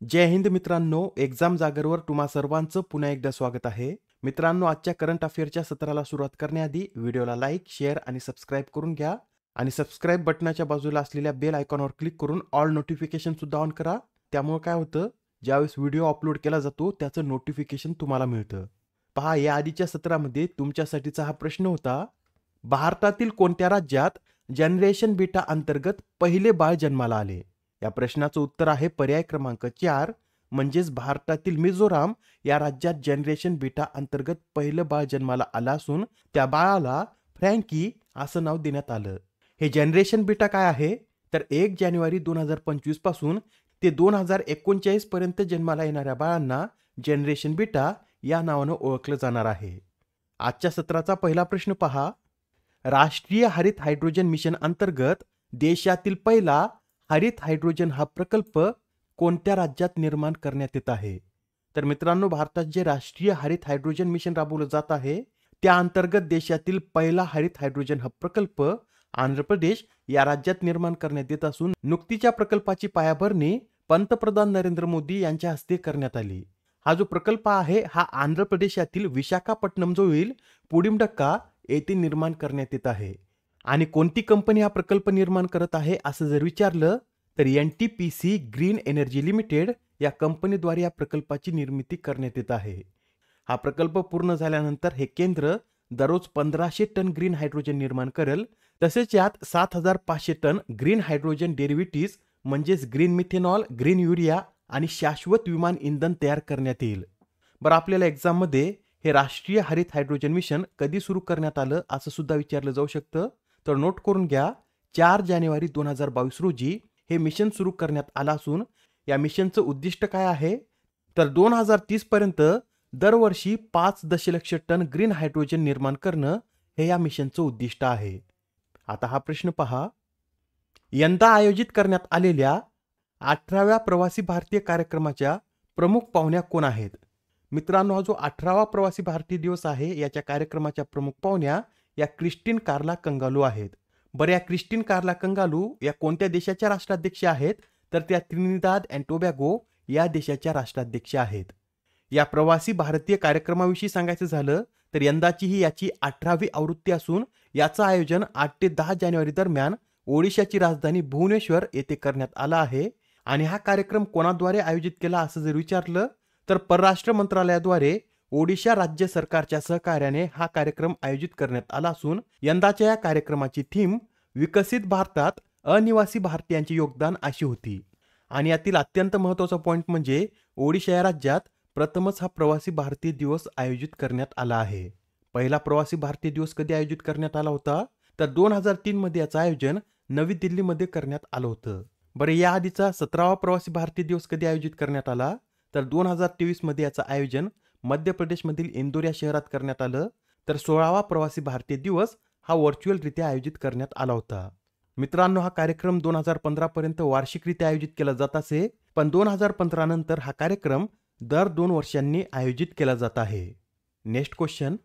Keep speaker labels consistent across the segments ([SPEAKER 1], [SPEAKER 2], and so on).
[SPEAKER 1] जय हिंद मित्रांनो, एक्झाम जागरवर तुम्हा सर्वांचं पुन्हा एकदा स्वागत आहे. मित्रांनो, आजच्या करंट अफेअरच्या सत्राला सुरुवात करण्याआधी व्हिडिओला लाईक, शेअर आणि सबस्क्राईब करून घ्या आणि सबस्क्राईब बटनाच्या बाजूला असलेल्या बेल आयकॉनवर क्लिक करून ऑल नोटिफिकेशन सुद्धा ऑन करा. त्यामुळे काय होतं, ज्यावेळेस व्हिडिओ अपलोड केला जातो त्याचं नोटिफिकेशन तुम्हाला मिळतं. पहा, या आधीच्या सत्रामध्ये तुमच्यासाठीचा हा प्रश्न होता: भारतातील कोणत्या राज्यात जनरेशन बीटा अंतर्गत पहिले बाळ जन्माला आले? या प्रश्नाचं उत्तर आहे पर्याय क्रमांक 4, म्हणजेच भारतातील मिझोराम या राज्यात जनरेशन बीटा अंतर्गत पहिलं बाळ जन्माला आलं असून त्या बाळाला फ्रँकी असं नाव देण्यात आलं. हे जनरेशन बीटा काय आहे? तर 1 जानेवारी 2025 पासून ते 2039 पर्यंत जन्माला येणाऱ्या बाळांना जनरेशन बीटा या नावानं ओळखलं जाणार आहे. आजच्या सत्राचा पहिला प्रश्न पहा: राष्ट्रीय हरित हायड्रोजन मिशन अंतर्गत देशातील पहिला हरित हायड्रोजन हा प्रकल्प कोणत्या राज्यात निर्माण करण्यात येत आहे? तर मित्रांनो, भारतात जे राष्ट्रीय हरित हायड्रोजन मिशन राबवलं जात आहे त्या अंतर्गत देशातील पहिला हरित हायड्रोजन हब प्रकल्प आंध्र प्रदेश या राज्यात निर्माण करण्यात येत असून नुकतीच्या प्रकल्पाची पायाभरणी पंतप्रधान नरेंद्र मोदी यांच्या हस्ते करण्यात आली. हा जो प्रकल्प आहे हा आंध्र प्रदेशातील विशाखापट्टणम जवळील पुडिमडक्का येथे निर्माण करण्यात येत आहे. आणि कोणती कंपनी हा प्रकल्प निर्माण करत आहे असं जर विचारलं तर NTPC ग्रीन एनर्जी लिमिटेड या कंपनीद्वारे या प्रकल्पाची निर्मिती करण्यात येत आहे. हा प्रकल्प पूर्ण झाल्यानंतर हे केंद्र दररोज 1500 टन ग्रीन हायड्रोजन निर्माण करेल. तसेच यात 7500 टन ग्रीन हायड्रोजन डेरिव्हेटिव्ह म्हणजेच ग्रीन मिथेनॉल, ग्रीन युरिया आणि शाश्वत विमान इंधन तयार करण्यात येईल. बरं, आपल्याला एक्झाममध्ये हे राष्ट्रीय हरित हायड्रोजन मिशन कधी सुरू करण्यात आलं असं सुद्धा विचारलं जाऊ शकतं. तर नोट करून घ्या, 4 जानेवारी 2022 रोजी हे मिशन सुरू करण्यात आलं असून या मिशनचं उद्दिष्ट काय आहे? तर 2030 पर्यंत दरवर्षी 5 दशलक्ष टन ग्रीन हायड्रोजन निर्माण करणं हे या मिशनचं उद्दिष्ट आहे. आता हा प्रश्न पहा: यंदा आयोजित करण्यात आलेल्या 18व्या प्रवासी भारतीय कार्यक्रमाच्या प्रमुख पाहुण्या कोण आहेत? मित्रांनो, हा जो 18वा प्रवासी भारतीय दिवस आहे याच्या कार्यक्रमाच्या प्रमुख पाहुण्या या क्रिस्टिन कार्ला कंगालू आहेत. बरं, या क्रिस्टिन कार्ला कंगालू या कोणत्या देशाच्या राष्ट्राध्यक्ष आहेत? तर त्या त्रिनिदाद अँड टोबॅगो या देशाच्या राष्ट्राध्यक्ष आहेत. या प्रवासी भारतीय कार्यक्रमाविषयी सांगायचं झालं तर यंदाची ही याची 18वी आवृत्ती असून याचं आयोजन 8 ते 10 जानेवारी दरम्यान ओडिशाची राजधानी भुवनेश्वर येथे करण्यात आला आहे. आणि हा कार्यक्रम कोणाद्वारे आयोजित केला असं जर विचारलं तर परराष्ट्र मंत्रालयाद्वारे ओडिशा राज्य सरकारच्या सहकार्याने हा कार्यक्रम आयोजित करण्यात आला असून यंदाच्या या कार्यक्रमाची थीम विकसित भारतात अनिवासी भारतीयांचे योगदान अशी होती. आणि यातील अत्यंत महत्त्वाचा पॉईंट म्हणजे ओडिशा या राज्यात प्रथमच हा प्रवासी भारतीय दिवस आयोजित करण्यात आला आहे. पहिला प्रवासी भारतीय दिवस कधी आयोजित करण्यात आला होता? तर 2003 मध्ये याचं आयोजन नवी दिल्लीमध्ये करण्यात आलं होतं. बरं, या आधीचा 17वा प्रवासी भारतीय दिवस कधी आयोजित करण्यात आला? तर 2023 मध्ये याचं आयोजन मध्य प्रदेशमधील इंदोर या शहरात करण्यात आलं. तर 16वा प्रवासी भारतीय दिवस हा व्हर्च्युअलरित्या आयोजित करण्यात आला होता. मित्रांनो, हा कार्यक्रम 2015 पर्यंत वार्षिकरित्या आयोजित केला जात असे, पण 2015 नंतर हा कार्यक्रम दर 2 वर्षांनी आयोजित केला जात आहे. नेक्स्ट क्वेश्चन: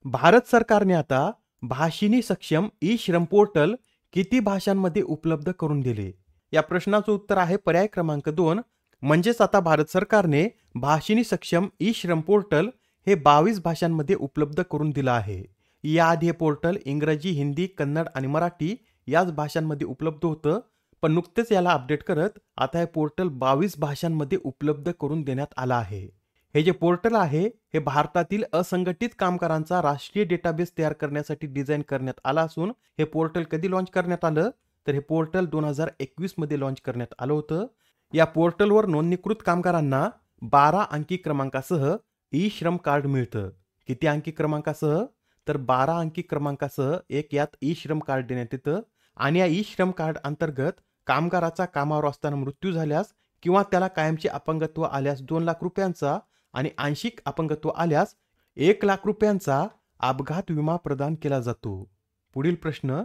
[SPEAKER 1] भारत सरकारने आता भाषिणी सक्षम ई श्रम पोर्टल किती भाषांमध्ये उपलब्ध करून दिले? या प्रश्नाचं उत्तर आहे पर्याय क्रमांक 2, म्हणजेच आता भारत सरकारने भाषिणी सक्षम ई श्रम पोर्टल हे 22 भाषांमध्ये उपलब्ध करून दिलं आहे. याआधी हे पोर्टल इंग्रजी, हिंदी, कन्नड आणि मराठी याच भाषांमध्ये उपलब्ध होतं, पण नुकतेच याला अपडेट करत आता हे पोर्टल 22 भाषांमध्ये उपलब्ध करून देण्यात आलं आहे. हे जे पोर्टल आहे हे भारतातील असंघटित कामगारांचा राष्ट्रीय डेटाबेस तयार करण्यासाठी डिझाईन करण्यात आला असून हे पोर्टल कधी लॉन्च करण्यात आलं? तर हे पोर्टल 2021 मध्ये लॉन्च करण्यात आलं होतं. या पोर्टलवर नोंदणीकृत कामगारांना 12 अंकी क्रमांकासह ई श्रम कार्ड मिळतं. किती अंकी क्रमांकासह? तर 12 अंकी क्रमांकासह एक यात ई श्रम कार्ड देण्यात येतं. आणि या ई श्रम कार्ड अंतर्गत कामगाराचा कामावर असताना मृत्यू झाल्यास किंवा त्याला कायमचे अपंगत्व आल्यास 2 लाख रुपयांचा आणि आंशिक अपंगत्व आल्यास 1 लाख रुपयांचा अपघात विमा प्रदान केला जातो. पुढील प्रश्न: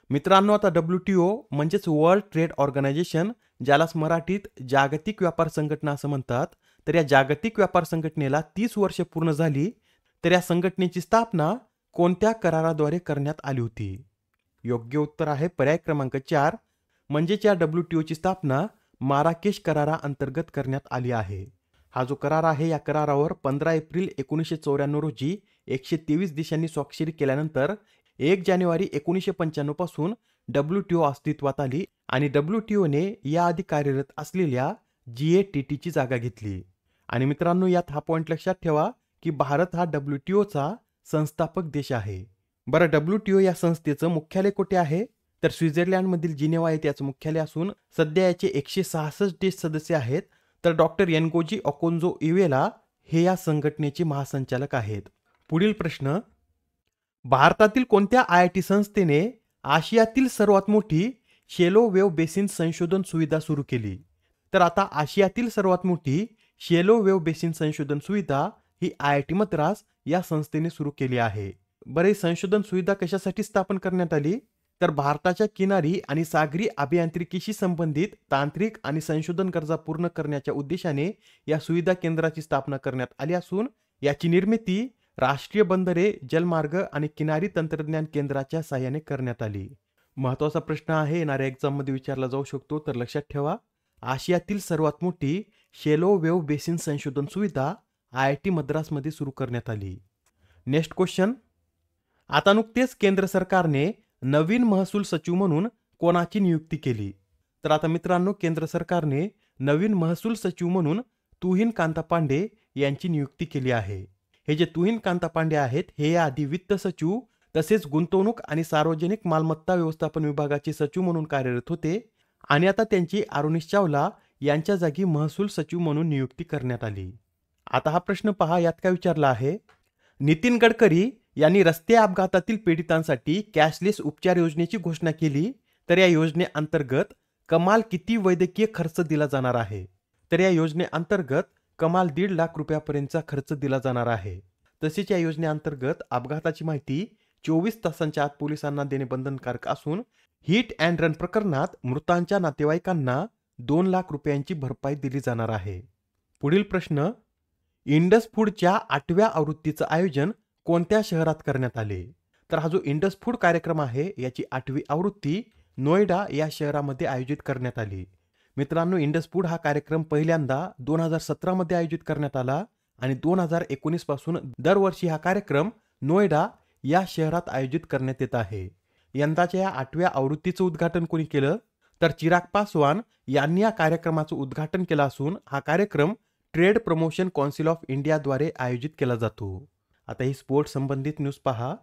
[SPEAKER 1] मित्रांनो, आता WTO म्हणजेच वर्ल्ड ट्रेड ऑर्गनायझेशन, ज्यालाच मराठीत जागतिक व्यापार संघटना असं म्हणतात, तर या जागतिक व्यापार संघटनेला 30 वर्ष पूर्ण झाली. तर या संघटनेची स्थापना कोणत्या कराराद्वारे करण्यात आली होती? योग्य उत्तर आहे पर्याय क्रमांक 4, म्हणजेच या WTOची स्थापना माराकेश कराराअंतर्गत करण्यात आली आहे. हा जो करार आहे या करारावर 15 एप्रिल 1994 रोजी 123 देशांनी स्वाक्षरी केल्यानंतर 1 जानेवारी 1995 पासून WTO अस्तित्वात आली आणि WTOने याआधी कार्यरत असलेल्या GATTची जागा घेतली. आणि मित्रांनो, यात हा पॉइंट लक्षात ठेवा की भारत हा WTOचा संस्थापक देश आहे. बरं, WTO या संस्थेचं मुख्यालय कुठे आहे? तर स्वित्झर्लंडमधील जिनेवा येथे याचं मुख्यालय असून सध्या याचे 166 देश सदस्य आहेत. तर डॉक्टर एनगोजी ओकोन्जो इवेला हे या संघटनेचे महासंचालक आहेत. पुढील प्रश्न, भारतातील कोणत्या IIT संस्थेने आशियातील सर्वात मोठी शेलो वेव्ह बेसिन संशोधन सुविधा सुरू केली? तर आता आशियातील सर्वात मोठी शेलो वेव्ह बेसिन संशोधन सुविधा ही IIT मद्रास या संस्थेने सुरू केली आहे. बरं, ही संशोधन सुविधा कशासाठी स्थापन करण्यात आली? तर भारताच्या किनारी आणि सागरी अभियांत्रिकीशी संबंधित तांत्रिक आणि संशोधन गरजा पूर्ण करण्याच्या उद्देशाने या सुविधा केंद्राची स्थापना करण्यात आली असून याची निर्मिती राष्ट्रीय बंदरे, जलमार्ग आणि किनारी तंत्रज्ञान केंद्राच्या साहाय्याने करण्यात आली. महत्त्वाचा प्रश्न आहे, येणाऱ्या एक्झाममध्ये विचारला जाऊ शकतो. तर लक्षात ठेवा, आशियातील सर्वात मोठी शेलो वेव्ह बेसिन संशोधन सुविधा IIT मद्रासमध्ये सुरू करण्यात आली. नेक्स्ट क्वेश्चन, आता नुकतेच केंद्र सरकारने नवीन महसूल सचिव म्हणून कोणाची नियुक्ती केली? तर आता मित्रांनो, केंद्र सरकारने नवीन महसूल सचिव म्हणून तुहिन कांता पांडे यांची नियुक्ती केली आहे. हे जे तुहिन कांता पांडे आहेत हे याआधी वित्त सचिव तसेच गुंतवणूक आणि सार्वजनिक मालमत्ता व्यवस्थापन विभागाचे सचिव म्हणून कार्यरत होते आणि आता त्यांची आरुणिश चावला यांच्या जागी महसूल सचिव म्हणून नियुक्ती करण्यात आली. आता हा प्रश्न पहा, यात काय विचारला आहे, नितीन गडकरी यांनी रस्ते अपघातातील पीडितांसाठी कॅशलेस उपचार योजनेची घोषणा केली. तर या योजनेअंतर्गत कमाल किती वैद्यकीय खर्च दिला जाणार आहे? तर या योजनेअंतर्गत कमाल 1.5 लाख रुपयापर्यंतचा खर्च दिला जाणार आहे. तसेच या योजनेअंतर्गत अपघाताची माहिती 24 तासांच्या आत पोलिसांना देणे बंधनकारक असून हिट अँड रन प्रकरणात मृतांच्या नातेवाईकांना 2 लाख रुपयांची भरपाई दिली जाणार आहे. पुढील प्रश्न, इंडस फूडच्या 8व्या आवृत्तीचं आयोजन कोणत्या शहरात करण्यात आले? तर हा जो इंडस फूड कार्यक्रम आहे याची 8वी आवृत्ती नोएडा या शहरामध्ये आयोजित करण्यात आली. मित्रांनो, इंडस फूड हा कार्यक्रम पहिल्यांदा 2017 मध्ये आयोजित करण्यात आला आणि 2019 पासून दरवर्षी हा कार्यक्रम नोएडा या शहरात आयोजित करण्यात येत आहे. यंदाच्या या 8व्या आवृत्तीचं उद्घाटन कोणी केलं? तर चिराग पासवान यांनी या कार्यक्रमाचं उद्घाटन केलं असून हा कार्यक्रम ट्रेड प्रमोशन कौन्सिल ऑफ इंडियाद्वारे आयोजित केला जातो. आता ही स्पोर्ट्स संबंधित न्यूज पहा.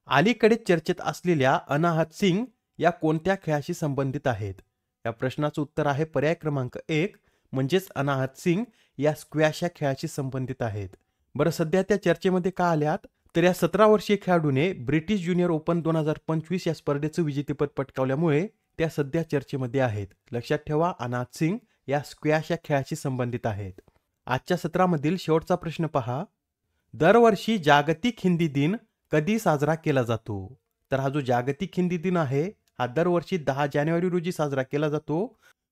[SPEAKER 1] अलीकडे चर्चेत असलेल्या अनाहत सिंग या कोणत्या खेळाशी संबंधित आहेत? या प्रश्नाचं उत्तर आहे पर्याय क्रमांक 1 म्हणजेच अनाहत सिंग या स्क्वॅश या खेळाशी संबंधित आहेत. बरं, सध्या त्या चर्चेमध्ये का आल्यात? तर या 17 वर्षीय खेळाडूने ब्रिटिश ज्युनियर ओपन 2025 या स्पर्धेचं विजेतेपद पटकावल्यामुळे त्या सध्या चर्चेमध्ये आहेत. लक्षात ठेवा, अनाहत सिंग या स्क्वॅश या खेळाशी संबंधित आहेत. आजच्या सत्रामधील शेवटचा प्रश्न पहा. दरवर्षी जागतिक हिंदी दिन कधी साजरा केला जातो? तर हा जो जागतिक हिंदी दिन आहे हा दरवर्षी 10 जानेवारी रोजी साजरा केला जातो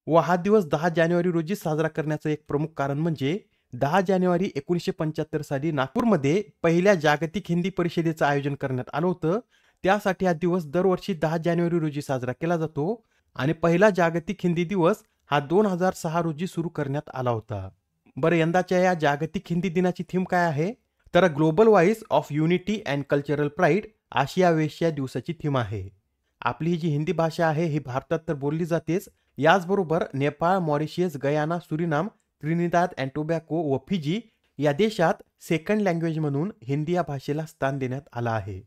[SPEAKER 1] व हा दिवस 10 जानेवारी रोजी साजरा करण्याचं एक प्रमुख कारण म्हणजे 10 जानेवारी 1975 साली नागपूरमध्ये पहिल्या जागतिक हिंदी परिषदेचं आयोजन करण्यात आलं होतं. त्यासाठी हा दिवस दरवर्षी 10 जानेवारी रोजी साजरा केला जातो आणि पहिला जागतिक हिंदी दिवस हा 2006 रोजी सुरू करण्यात आला होता. बरं, यंदाच्या या जागतिक हिंदी दिनाची थीम काय आहे? तर global voice of unity and cultural pride अशी या दिवसाची थीम आहे. आपली ही जी हिंदी भाषा आहे ही भारतात तर बोलली जातेच, याचबरोबर Nepal, Mauritius, Guyana, Suriname, Trinidad and tobacco व फिजी या देशात सेकंड लँग्वेज म्हणून हिंदी या भाषेला स्थान देण्यात आलं आहे.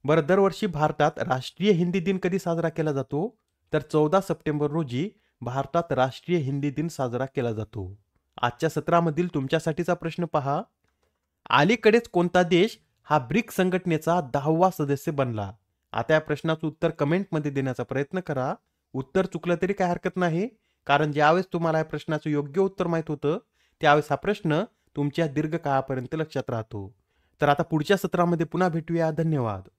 [SPEAKER 1] बरं, दरवर्षी भारतात राष्ट्रीय हिंदी दिन कधी साजरा केला जातो? तर 14 सप्टेंबर रोजी भारतात राष्ट्रीय हिंदी दिन साजरा केला जातो. आजच्या सत्रामधील तुमच्यासाठीचा प्रश्न पहा. अलीकडेच कोणता देश हा ब्रिक्स संघटनेचा 10वा सदस्य बनला? आता या प्रश्नाचं उत्तर कमेंटमध्ये देण्याचा प्रयत्न करा. उत्तर चुकलं तरी काय हरकत नाही, कारण ज्यावेळेस तुम्हाला या प्रश्नाचं योग्य उत्तर माहित होतं त्यावेळेस हा प्रश्न तुमच्या दीर्घकाळापर्यंत लक्षात राहतो. तर आता पुढच्या सत्रामध्ये पुन्हा भेटूया. धन्यवाद.